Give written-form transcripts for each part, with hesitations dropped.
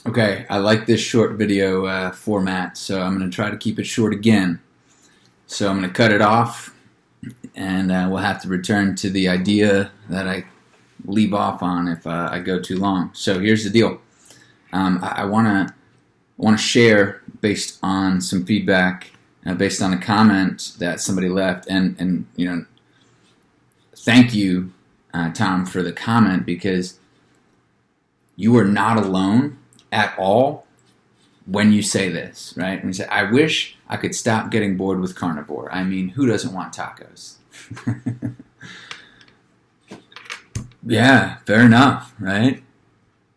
Okay, I like this short video format, so I'm going to try to keep it short again. So I'm going to cut it off, and we'll have to return to the idea that I leave off on if I go too long. So here's the deal. I want to share based on some feedback, based on a comment that somebody left, and thank you, Tom, for the comment, because you are not alone at all when you say this, right? When you say, I wish I could stop getting bored with carnivore. I mean, who doesn't want tacos? Yeah, fair enough, right?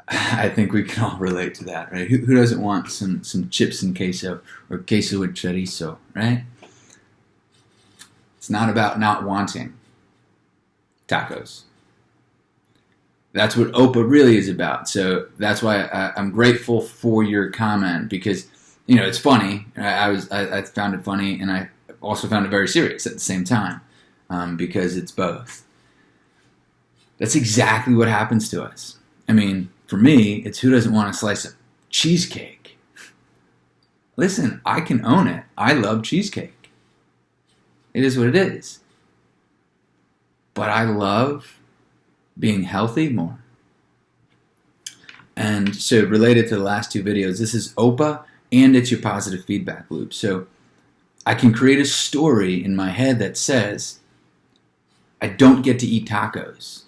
I think we can all relate to that, right? Who doesn't want some chips and queso, or queso with chorizo, right? It's not about not wanting tacos. That's what OPA really is about. So that's why I'm grateful for your comment, because it's funny. I found it funny, and I also found it very serious at the same time, because it's both. That's exactly what happens to us. I mean, for me, it's who doesn't want a slice of cheesecake? Listen, I can own it. I love cheesecake. It is what it is. But I love being healthy more. And so related to the last two videos, this is OPA and it's your positive feedback loop. So I can create a story in my head that says, I don't get to eat tacos.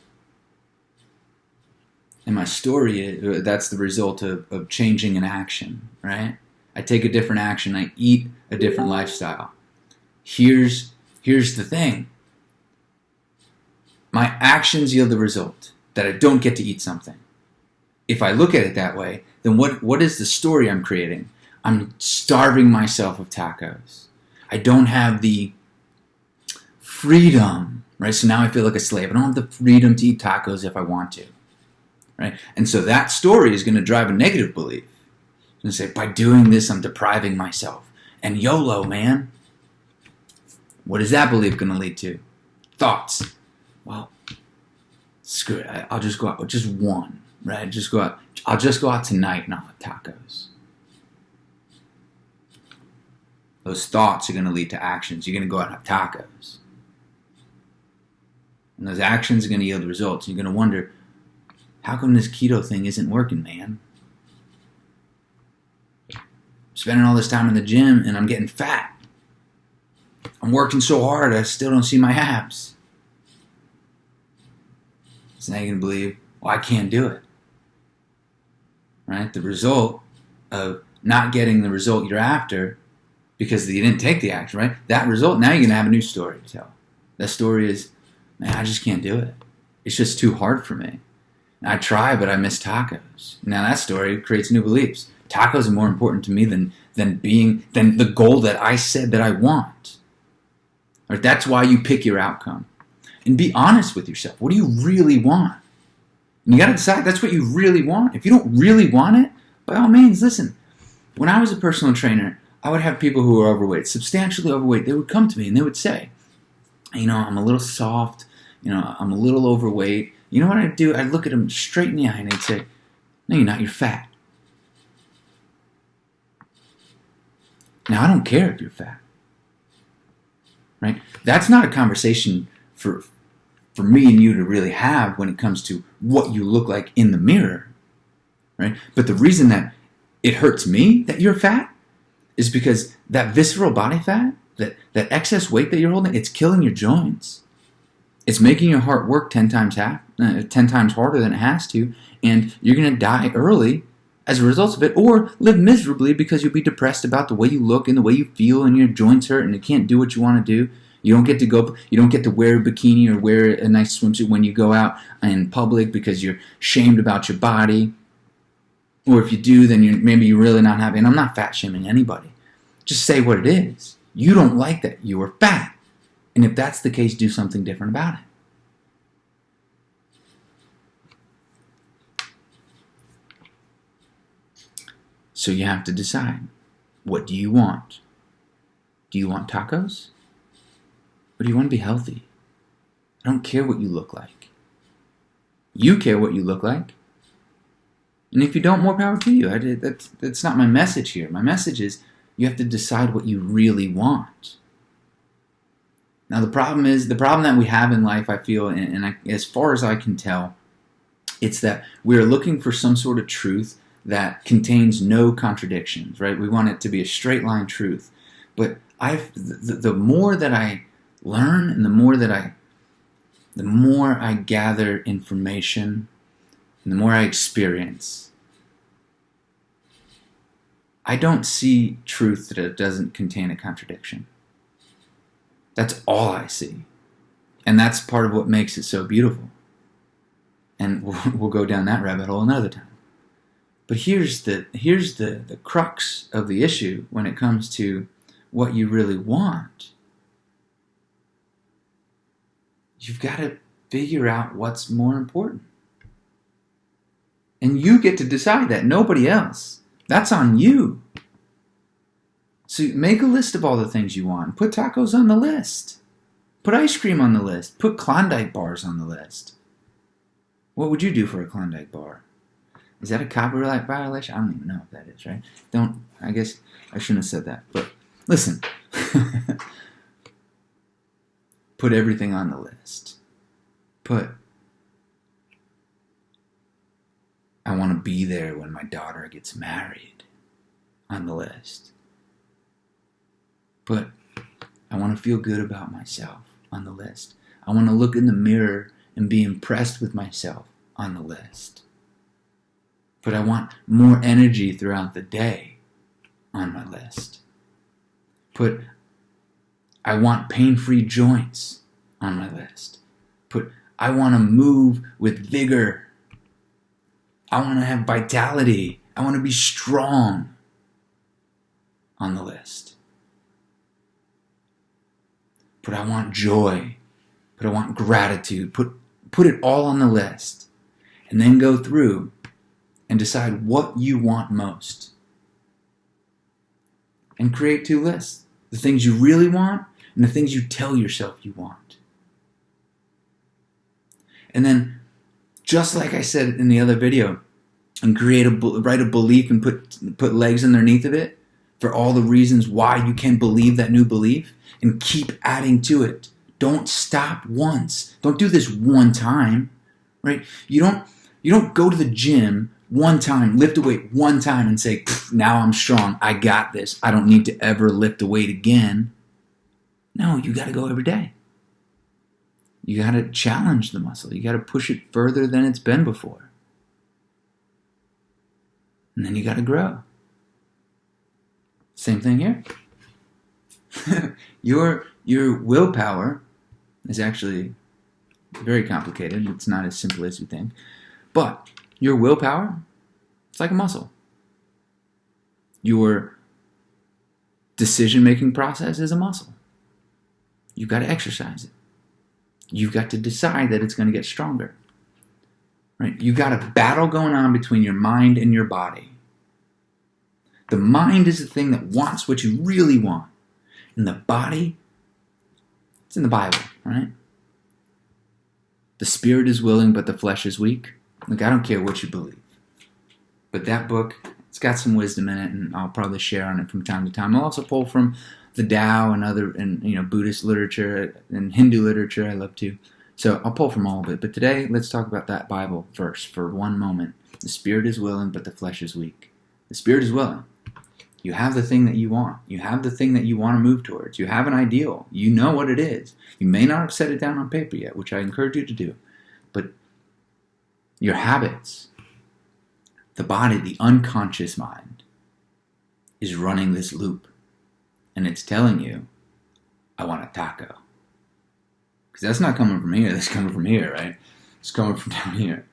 And my story, that's the result of changing an action, right? I take a different action, I eat a different lifestyle. Here's the thing. My actions yield the result that I don't get to eat something. If I look at it that way, then what is the story I'm creating? I'm starving myself of tacos. I don't have the freedom, right? So now I feel like a slave. I don't have the freedom to eat tacos if I want to, right? And so that story is going to drive a negative belief. It's going to say, by doing this, I'm depriving myself. And YOLO, man. What is that belief going to lead to? Thoughts. Well, screw it. I'll just go out with just one, right? I'll just go out tonight and I'll have tacos. Those thoughts are going to lead to actions. You're going to go out and have tacos. And those actions are going to yield results. You're going to wonder, how come this keto thing isn't working, man? I'm spending all this time in the gym and I'm getting fat. I'm working so hard I still don't see my abs. So now you're going to believe, well, I can't do it. Right? The result of not getting the result you're after because you didn't take the action, right? That result, now you're going to have a new story to tell. That story is, man, I just can't do it. It's just too hard for me. And I try, but I miss tacos. Now that story creates new beliefs. Tacos are more important to me than the goal that I said that I want. Right? That's why you pick your outcome. And be honest with yourself. What do you really want? And you got to decide that's what you really want. If you don't really want it, by all means, listen. When I was a personal trainer, I would have people who were overweight, substantially overweight. They would come to me and they would say, I'm a little soft. I'm a little overweight. You know what I'd do? I'd look at them straight in the eye and I'd say, no, you're not. You're fat. Now, I don't care if you're fat. Right? That's not a conversation for me and you to really have when it comes to what you look like in the mirror, right? But the reason that it hurts me that you're fat is because that visceral body fat, that excess weight that you're holding, it's killing your joints. It's making your heart work 10 times harder than it has to, and you're going to die early as a result of it, or live miserably because you'll be depressed about the way you look and the way you feel, and your joints hurt, and you can't do what you want to do. You don't get to wear a bikini or wear a nice swimsuit when you go out in public because you're shamed about your body. Or if you do, then maybe you're really not happy. And I'm not fat shaming anybody. Just say what it is. You don't like that. You are fat. And if that's the case, do something different about it. So you have to decide, what do you want? Do you want tacos? Or do you want to be healthy? I don't care what you look like. You care what you look like. And if you don't, more power to you. That's not my message here. My message is you have to decide what you really want. Now the problem that we have in life, I feel, as far as I can tell, it's that we're looking for some sort of truth that contains no contradictions, right? We want it to be a straight line truth. But the more that I learn and the more I gather information and the more I experience, I don't see truth that it doesn't contain a contradiction. That's all I see. And that's part of what makes it so beautiful. And we'll go down that rabbit hole another time. But here's the crux of the issue when it comes to what you really want. You've got to figure out what's more important. And you get to decide that, nobody else. That's on you. So make a list of all the things you want. Put tacos on the list. Put ice cream on the list. Put Klondike bars on the list. What would you do for a Klondike bar? Is that a copyright violation? I don't even know if that is, right? I guess I shouldn't have said that. But listen. Put everything on the list. I want to be there when my daughter gets married on the list. I want to feel good about myself on the list. I want to look in the mirror and be impressed with myself on the list. I want more energy throughout the day on my list. I want pain-free joints on my list. I want to move with vigor. I want to have vitality. I want to be strong on the list. I want joy. I want gratitude. Put it all on the list. And then go through and decide what you want most. And create 2 lists. The things you really want and the things you tell yourself you want. And then, just like I said in the other video, and write a belief and put legs underneath of it for all the reasons why you can believe that new belief, and keep adding to it. Don't stop once. Don't do this one time, right? You don't go to the gym one time, lift a weight one time and say, now I'm strong, I got this, I don't need to ever lift a weight again. No, you got to go every day. You got to challenge the muscle. You got to push it further than it's been before. And then you got to grow. Same thing here. Your willpower is actually very complicated. It's not as simple as you think. But your willpower, it's like a muscle. Your decision-making process is a muscle. You've got to exercise it. You've got to decide that it's going to get stronger. Right? You've got a battle going on between your mind and your body. The mind is the thing that wants what you really want. And the body, it's in the Bible, right? The spirit is willing, but the flesh is weak. Look, I don't care what you believe. But that book, it's got some wisdom in it, and I'll probably share on it from time to time. I'll also pull from the Tao and Buddhist literature and Hindu literature. I love to. So I'll pull from all of it. But today, let's talk about that Bible verse for one moment. The spirit is willing, but the flesh is weak. The spirit is willing. You have the thing that you want. You have the thing that you want to move towards. You have an ideal. You know what it is. You may not have set it down on paper yet, which I encourage you to do. But your habits, the body, the unconscious mind, is running this loop. And it's telling you, I want a taco. Because that's not coming from here. That's coming from here, right? It's coming from down here.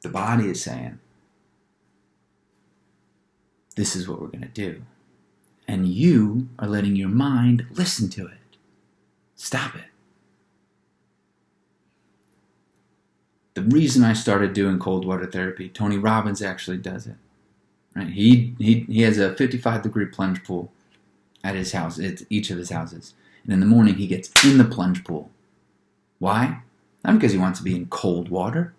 The body is saying, this is what we're going to do. And you are letting your mind listen to it. Stop it. The reason I started doing cold water therapy, Tony Robbins actually does it. Right? He has a 55-degree plunge pool at his house, at each of his houses. And in the morning, he gets in the plunge pool. Why? Not because he wants to be in cold water.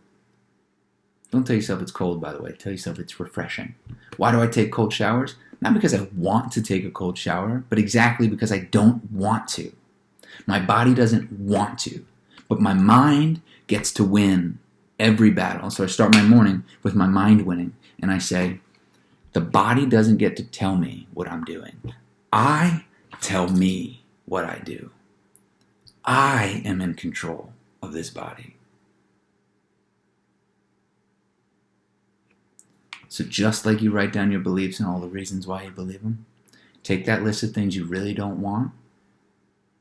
Don't tell yourself it's cold, by the way. Tell yourself it's refreshing. Why do I take cold showers? Not because I want to take a cold shower, but exactly because I don't want to. My body doesn't want to, but my mind gets to win every battle. So I start my morning with my mind winning, and I say, the body doesn't get to tell me what I'm doing. I tell me what I do. I am in control of this body. So just like you write down your beliefs and all the reasons why you believe them, take that list of things you really don't want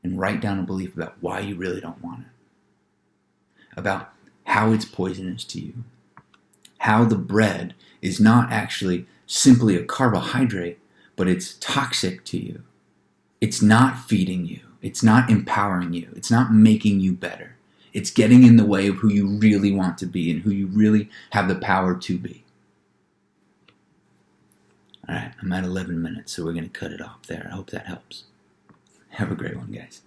and write down a belief about why you really don't want it. About how it's poisonous to you. How the bread is not actually simply a carbohydrate, but it's toxic to you. It's not feeding you. It's not empowering you. It's not making you better. It's getting in the way of who you really want to be and who you really have the power to be. All right, I'm at 11 minutes, so we're going to cut it off there. I hope that helps. Have a great one, guys.